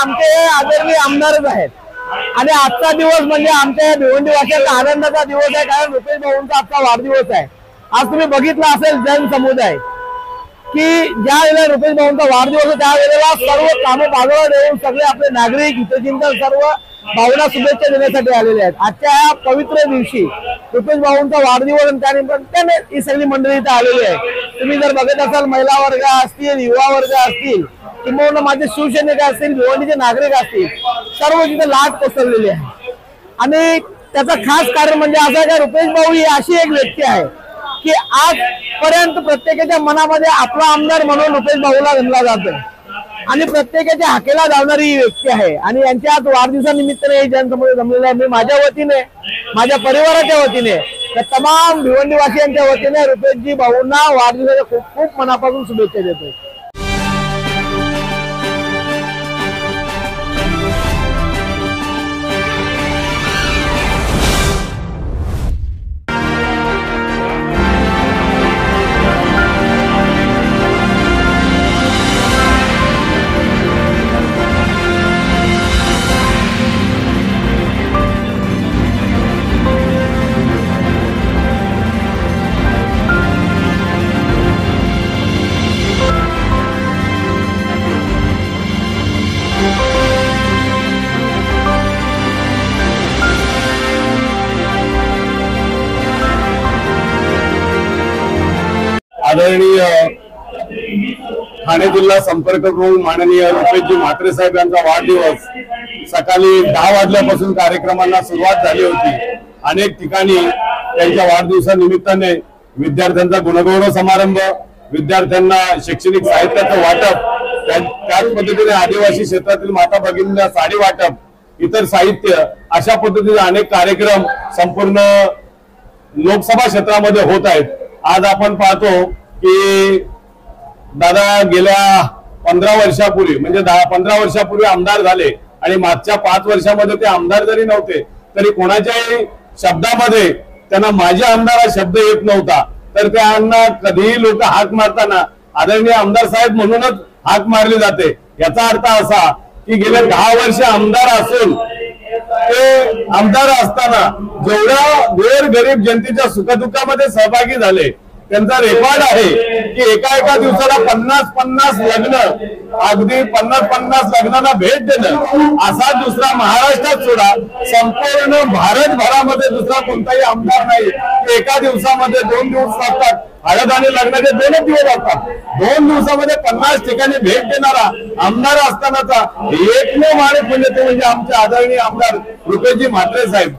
आमचे आदरणीय आमदारच आहेत आणि आजचा दिवस म्हणजे आमच्या भिवंडी वासियांचा आनंदाचा दिवस आहे, कारण रुपेश भाऊंचा आजचा वाढदिवस आहे। आज तुम्ही बघितलं असेल जनसमुदाय की ज्या वेळेला रुपेश भाऊंचा वाढदिवस आहे त्यावेळेला सर्व कामं बाजूला ठेवून सगळे आपले नागरिक हितचिंतक सर्व भाऊंना शुभेच्छा देण्यासाठी आलेले आहेत। आजच्या या पवित्र दिवशी रुपेश भाऊंचा वाढदिवस आणि त्यानिमित्ताने ही सगळी मंडळी इथे आलेली आहे। तुम्ही जर बघत असाल महिला वर्ग असतील, युवा वर्ग असतील, किंवा माझे शिवसैनिक असतील, भिवंडीचे नागरिक असतील, सर्व तिथे लाट कोसळलेली आहे। आणि त्याचं खास कारण म्हणजे असं आहे की रुपेश भाऊ ही अशी एक व्यक्ती आहे की आजपर्यंत प्रत्येकाच्या मनामध्ये आपला आमदार म्हणून रुपेश भाऊला गणला जातो आणि प्रत्येकाच्या हाकेला लावणारी ही व्यक्ती आहे। आणि यांच्या आज वाढदिवसानिमित्ताने हे जनसमुदाय जमलेलं आहे। मी माझ्या वतीने, माझ्या परिवाराच्या वतीने, त्या तमाम भिवंडीवासियांच्या वतीने रुपेशजी भाऊंना वाढदिवसाच्या खूप खूप मनापासून शुभेच्छा देतो। आदरणीय ठाणे जिल्हा संपर्क प्रमुख माननीय रुपेशजी म्हात्रे साहेब यांचा वाढदिवस सकाळी 10 वाजल्यापासून कार्यक्रमांना सुरुवात झाली होती। अनेक ठिकाणी त्यांच्या वाढदिवसानिमित्ताने विद्यार्थ्यांचा गुणगौरव समारंभ, विद्यार्थ्यांना शैक्षणिक साहित्याचं वाटप, त्याच पद्धतीने आदिवासी क्षेत्रातील माता भगिनींना साडी वाटप, इतर साहित्य, अशा पद्धतीने अनेक कार्यक्रम संपूर्ण लोकसभा क्षेत्रामध्ये होत आहेत। आज आपण पाहतो की दादा गेल्या 15 वर्षापूर्वी म्हणजे 10-15 वर्षापूर्वी आमदार झाले आणि मागच्या 5 वर्षामध्ये ते आमदार जरी नव्हते तरी कोणाच्याही शब्दामध्ये त्यांना माझे आमदार हा शब्द येत नव्हता, तर त्यांना कधीही लोक हाक मारताना आदरणीय आमदार साहेब म्हणूनच हाक मारली जाते। याचा अर्थ असा की गेले 10 वर्ष आमदार असून ते आमदार असताना जेवढ्या गोरगरीब जनतेच्या सुखदुःखामध्ये सहभागी झाले त्यांचा रेकॉर्ड आहे की एका दिवसाला 50-50 लग्न, अगदी 50-50 लग्नांना भेट देणं, असा दुसरा महाराष्ट्रात सोडा संपूर्ण भारतभरामध्ये दुसरा कोणताही आमदार नाही की एका दिवसामध्ये 2 दिवस लागतात। हळद आणि लग्नाचे 2 दिवस असतात, 2 दिवसामध्ये 50 ठिकाणी भेट देणारा आमदार असतानाचा एकमेव माणूस म्हणजे ते म्हणजे आमचे आदरणीय आमदार रुपेशजी म्हात्रे साहेब।